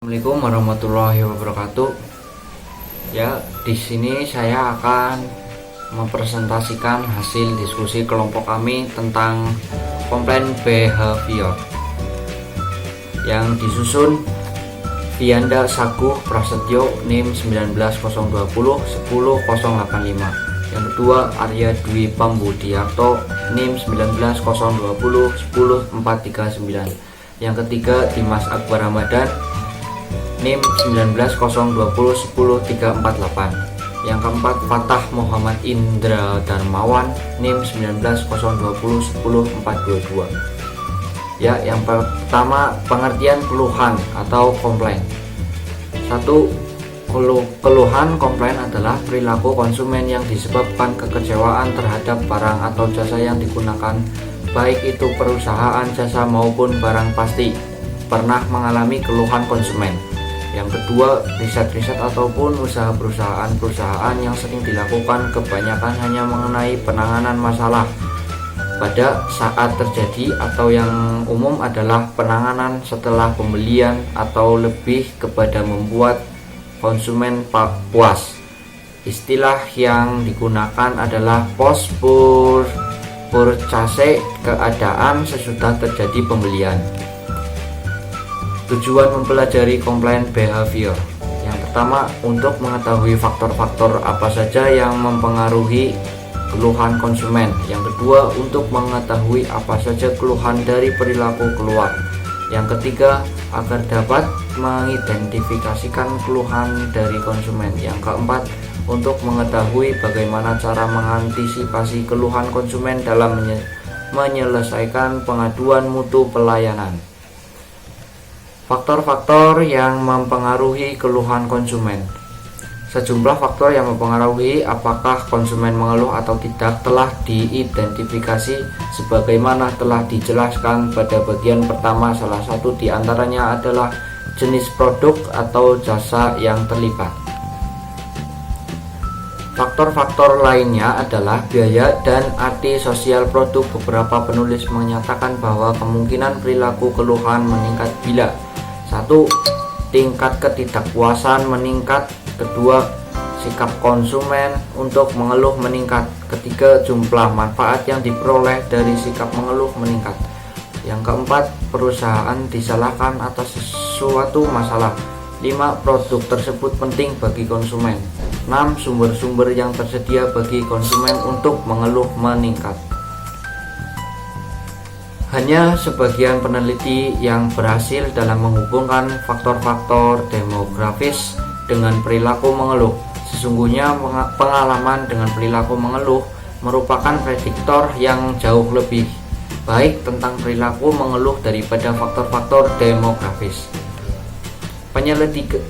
Assalamualaikum warahmatullahi wabarakatuh. Ya, di sini saya akan mempresentasikan hasil diskusi kelompok kami tentang komplain behavior yang disusun Vianda Saguh Prasetyo NIM 19020 10085. Yang kedua Arya Dwi Pambudiarto NIM 19020 10439. Yang ketiga Dimas Akbar Ramadan NIM 19020 10348. Yang keempat Fatah Muhammad Indra Darmawan NIM 19020 10422. Ya, yang pertama pengertian keluhan atau komplain. Satu, keluhan komplain adalah perilaku konsumen yang disebabkan kekecewaan terhadap barang atau jasa yang digunakan, baik itu perusahaan jasa maupun barang pasti pernah mengalami keluhan konsumen. Yang kedua, riset-riset ataupun usaha perusahaan yang sering dilakukan kebanyakan hanya mengenai penanganan masalah pada saat terjadi, atau yang umum adalah penanganan setelah pembelian, atau lebih kepada membuat konsumen puas. Istilah yang digunakan adalah post purchase, keadaan sesudah terjadi pembelian. Tujuan mempelajari komplain behavior. Yang pertama, untuk mengetahui faktor-faktor apa saja yang mempengaruhi keluhan konsumen. Yang kedua, untuk mengetahui apa saja keluhan dari perilaku keluar. Yang ketiga, agar dapat mengidentifikasikan keluhan dari konsumen. Yang keempat, untuk mengetahui bagaimana cara mengantisipasi keluhan konsumen dalam menyelesaikan pengaduan mutu pelayanan. Faktor-faktor yang mempengaruhi keluhan konsumen. Sejumlah faktor yang mempengaruhi apakah konsumen mengeluh atau tidak telah diidentifikasi sebagaimana telah dijelaskan pada bagian pertama. Salah satu di antaranya adalah jenis produk atau jasa yang terlibat. Faktor-faktor lainnya adalah biaya dan arti sosial produk. Beberapa penulis menyatakan bahwa kemungkinan perilaku keluhan meningkat bila: 1. Tingkat ketidakpuasan meningkat. Kedua, sikap konsumen untuk mengeluh meningkat. Ketiga, jumlah manfaat yang diperoleh dari sikap mengeluh meningkat. Yang keempat, perusahaan disalahkan atas suatu masalah. 5. Produk tersebut penting bagi konsumen. 6. Sumber-sumber yang tersedia bagi konsumen untuk mengeluh meningkat. Hanya sebagian peneliti yang berhasil dalam menghubungkan faktor-faktor demografis dengan perilaku mengeluh. Sesungguhnya pengalaman dengan perilaku mengeluh merupakan prediktor yang jauh lebih baik tentang perilaku mengeluh daripada faktor-faktor demografis.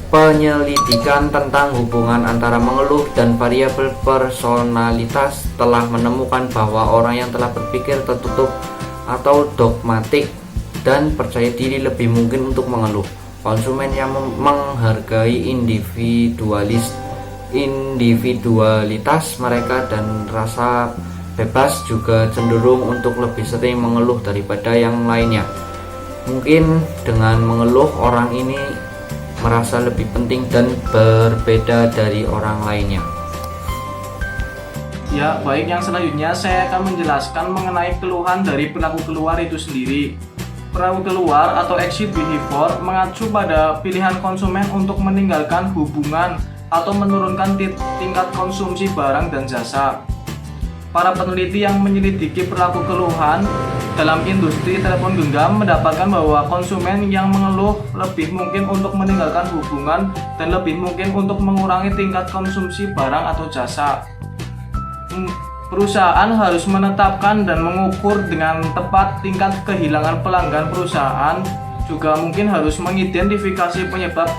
Penyelidikan tentang hubungan antara mengeluh dan variabel personalitas telah menemukan bahwa orang yang telah berpikir tertutup atau dogmatik dan percaya diri lebih mungkin untuk mengeluh. Konsumen yang menghargai individualitas mereka dan rasa bebas juga cenderung untuk lebih sering mengeluh daripada yang lainnya. Mungkin dengan mengeluh orang ini merasa lebih penting dan berbeda dari orang lainnya. Ya, baik, yang selanjutnya saya akan menjelaskan mengenai keluhan dari perilaku keluar itu sendiri. Perilaku keluar atau exit behavior mengacu pada pilihan konsumen untuk meninggalkan hubungan atau menurunkan tingkat konsumsi barang dan jasa. Para peneliti yang menyelidiki perilaku keluhan dalam industri telepon genggam mendapatkan bahwa konsumen yang mengeluh lebih mungkin untuk meninggalkan hubungan dan lebih mungkin untuk mengurangi tingkat konsumsi barang atau jasa. Perusahaan harus menetapkan dan mengukur dengan tepat tingkat kehilangan pelanggan perusahaan. Juga mungkin harus mengidentifikasi penyebab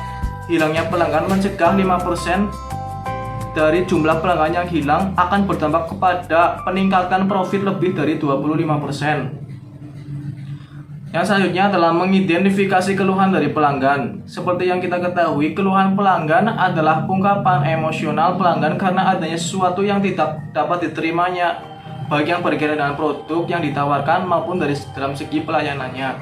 hilangnya pelanggan. Mencegah 5% dari jumlah pelanggan yang hilang akan berdampak kepada peningkatan profit lebih dari 25%. Yang selanjutnya adalah mengidentifikasi keluhan dari pelanggan. Seperti yang kita ketahui, keluhan pelanggan adalah ungkapan emosional pelanggan karena adanya sesuatu yang tidak dapat diterimanya, baik yang berkaitan dengan produk yang ditawarkan maupun dalam segi pelayanannya.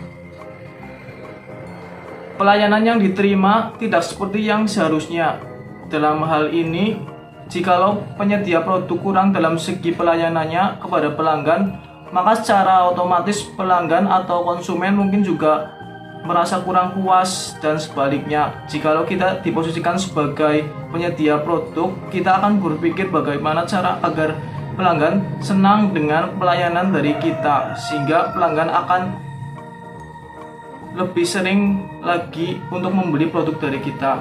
pelayanan yang diterima tidak seperti yang seharusnya. Dalam hal ini, jikalau penyedia produk kurang dalam segi pelayanannya kepada pelanggan, maka secara otomatis pelanggan atau konsumen mungkin juga merasa kurang puas, dan sebaliknya. Jikalau kita diposisikan sebagai penyedia produk, kita akan berpikir bagaimana cara agar pelanggan senang dengan pelayanan dari kita, sehingga pelanggan akan lebih sering lagi untuk membeli produk dari kita.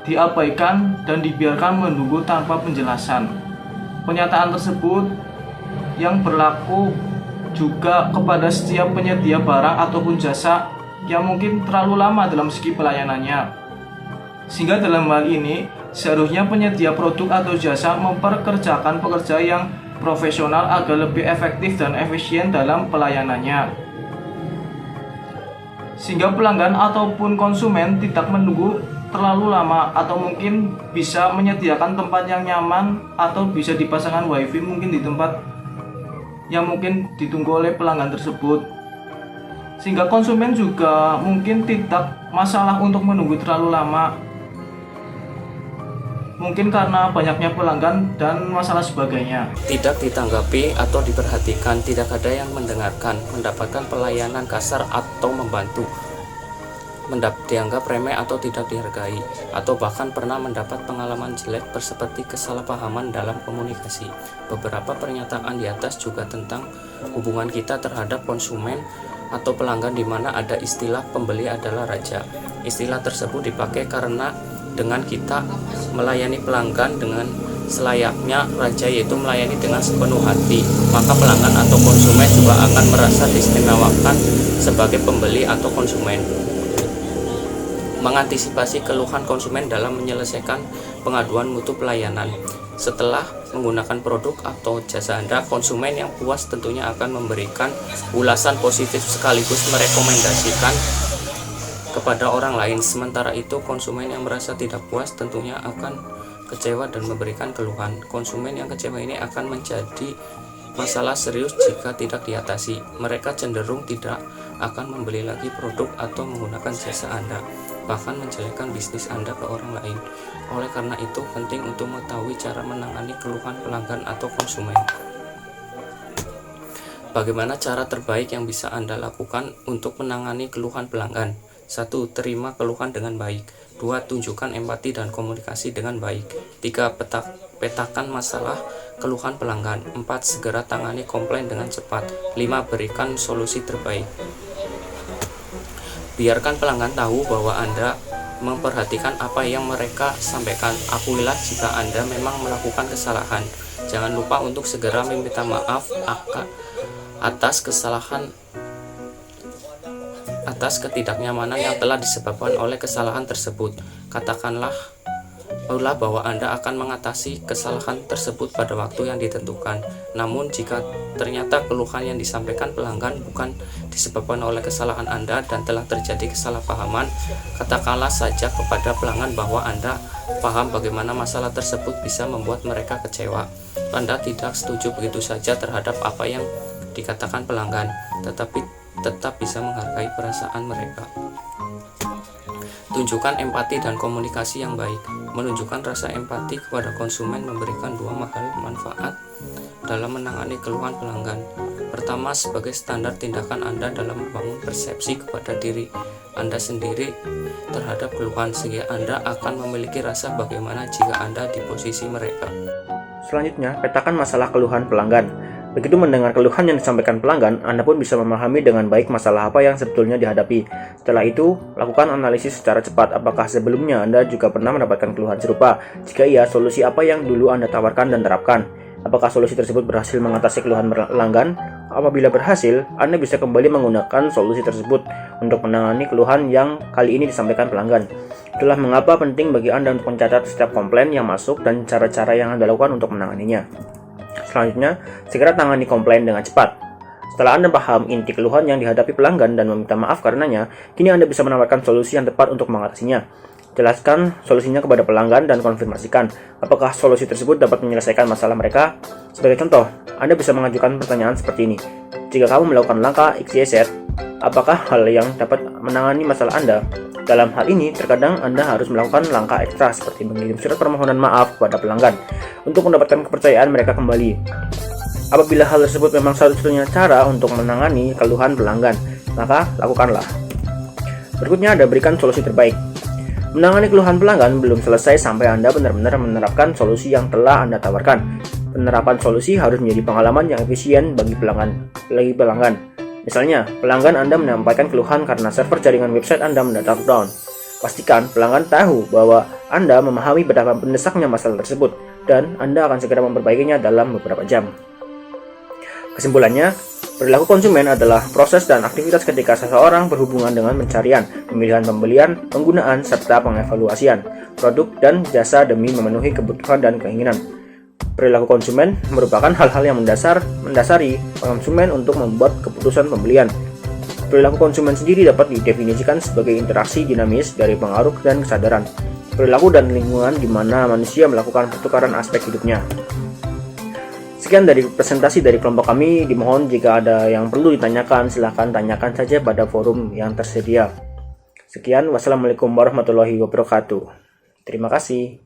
Diabaikan dan dibiarkan menunggu tanpa penjelasan. Pernyataan tersebut yang berlaku juga kepada setiap penyedia barang ataupun jasa yang mungkin terlalu lama dalam segi pelayanannya. Sehingga dalam hal ini, seharusnya penyedia produk atau jasa memperkerjakan pekerja yang profesional agar lebih efektif dan efisien dalam pelayanannya. Sehingga pelanggan ataupun konsumen tidak menunggu terlalu lama, atau mungkin bisa menyediakan tempat yang nyaman atau bisa dipasangkan wifi mungkin di tempat yang mungkin ditunggu oleh pelanggan tersebut, sehingga konsumen juga mungkin tidak masalah untuk menunggu terlalu lama, mungkin karena banyaknya pelanggan dan masalah sebagainya. Tidak ditanggapi atau diperhatikan, tidak ada yang mendengarkan, mendapatkan pelayanan kasar atau membantu, dianggap remeh atau tidak dihargai, atau bahkan pernah mendapat pengalaman jelek seperti kesalahpahaman dalam komunikasi. Beberapa pernyataan di atas juga tentang hubungan kita terhadap konsumen atau pelanggan, di mana ada istilah pembeli adalah raja. Istilah tersebut dipakai karena dengan kita melayani pelanggan dengan selayaknya raja, yaitu melayani dengan sepenuh hati, maka pelanggan atau konsumen juga akan merasa diistimewakan sebagai pembeli atau konsumen. Mengantisipasi keluhan konsumen dalam menyelesaikan pengaduan mutu pelayanan. Setelah menggunakan produk atau jasa Anda, konsumen yang puas tentunya akan memberikan ulasan positif sekaligus merekomendasikan kepada orang lain. Sementara itu, konsumen yang merasa tidak puas tentunya akan kecewa dan memberikan keluhan. Konsumen yang kecewa ini akan menjadi masalah serius jika tidak diatasi. Mereka cenderung tidak akan membeli lagi produk atau menggunakan jasa Anda, bahkan menjelekkan bisnis Anda ke orang lain. Oleh karena itu, penting untuk mengetahui cara menangani keluhan pelanggan atau konsumen. Bagaimana cara terbaik yang bisa Anda lakukan untuk menangani keluhan pelanggan? 1. Terima keluhan dengan baik. 2. Tunjukkan empati dan komunikasi dengan baik. 3. Petakan masalah keluhan pelanggan. 4. Segera tangani komplain dengan cepat. 5. Berikan solusi terbaik. Biarkan pelanggan tahu bahwa Anda memperhatikan apa yang mereka sampaikan. Akuilah jika Anda memang melakukan kesalahan. Jangan lupa untuk segera meminta maaf atas kesalahan, atas ketidaknyamanan yang telah disebabkan oleh kesalahan tersebut. Katakanlah bahwa Anda akan mengatasi kesalahan tersebut pada waktu yang ditentukan. Namun jika ternyata keluhan yang disampaikan pelanggan bukan disebabkan oleh kesalahan Anda dan telah terjadi kesalahpahaman, katakanlah saja kepada pelanggan bahwa Anda paham bagaimana masalah tersebut bisa membuat mereka kecewa. Anda tidak setuju begitu saja terhadap apa yang dikatakan pelanggan, tetapi tetap bisa menghargai perasaan mereka. Tunjukkan empati dan komunikasi yang baik. Menunjukkan rasa empati kepada konsumen memberikan dua hal manfaat dalam menangani keluhan pelanggan. Pertama, sebagai standar tindakan Anda dalam membangun persepsi kepada diri Anda sendiri terhadap keluhan, sehingga Anda akan memiliki rasa bagaimana jika Anda di posisi mereka. Selanjutnya, petakan masalah keluhan pelanggan. Begitu mendengar keluhan yang disampaikan pelanggan, Anda pun bisa memahami dengan baik masalah apa yang sebetulnya dihadapi. Setelah itu, lakukan analisis secara cepat apakah sebelumnya Anda juga pernah mendapatkan keluhan serupa. Jika iya, solusi apa yang dulu Anda tawarkan dan terapkan? Apakah solusi tersebut berhasil mengatasi keluhan pelanggan? Apabila berhasil, Anda bisa kembali menggunakan solusi tersebut untuk menangani keluhan yang kali ini disampaikan pelanggan. Itulah mengapa penting bagi Anda untuk mencatat setiap komplain yang masuk dan cara-cara yang Anda lakukan untuk menanganinya. Selanjutnya, segera tangani komplain dengan cepat. Setelah Anda paham inti keluhan yang dihadapi pelanggan dan meminta maaf karenanya, kini Anda bisa menawarkan solusi yang tepat untuk mengatasinya. Jelaskan solusinya kepada pelanggan dan konfirmasikan apakah solusi tersebut dapat menyelesaikan masalah mereka. Sebagai contoh, Anda bisa mengajukan pertanyaan seperti ini. Jika kamu melakukan langkah XYZ, apakah hal yang dapat menangani masalah Anda? Dalam hal ini, terkadang Anda harus melakukan langkah ekstra seperti mengirim surat permohonan maaf kepada pelanggan untuk mendapatkan kepercayaan mereka kembali. Apabila hal tersebut memang satu-satunya cara untuk menangani keluhan pelanggan, maka lakukanlah. Berikutnya ada berikan solusi terbaik. Menangani keluhan pelanggan belum selesai sampai Anda benar-benar menerapkan solusi yang telah Anda tawarkan. Penerapan solusi harus menjadi pengalaman yang efisien bagi pelanggan. Misalnya, pelanggan Anda menyampaikan keluhan karena server jaringan website Anda mendadak down. Pastikan pelanggan tahu bahwa Anda memahami betapa mendesaknya masalah tersebut dan Anda akan segera memperbaikinya dalam beberapa jam. Kesimpulannya, perilaku konsumen adalah proses dan aktivitas ketika seseorang berhubungan dengan pencarian, pemilihan pembelian, penggunaan, serta pengevaluasian produk dan jasa demi memenuhi kebutuhan dan keinginan. Perilaku konsumen merupakan hal-hal yang mendasari konsumen untuk membuat keputusan pembelian. Perilaku konsumen sendiri dapat didefinisikan sebagai interaksi dinamis dari pengaruh dan kesadaran, perilaku dan lingkungan di mana manusia melakukan pertukaran aspek hidupnya. Sekian dari presentasi dari kelompok kami. Dimohon jika ada yang perlu ditanyakan, silahkan tanyakan saja pada forum yang tersedia. Sekian, wassalamualaikum warahmatullahi wabarakatuh. Terima kasih.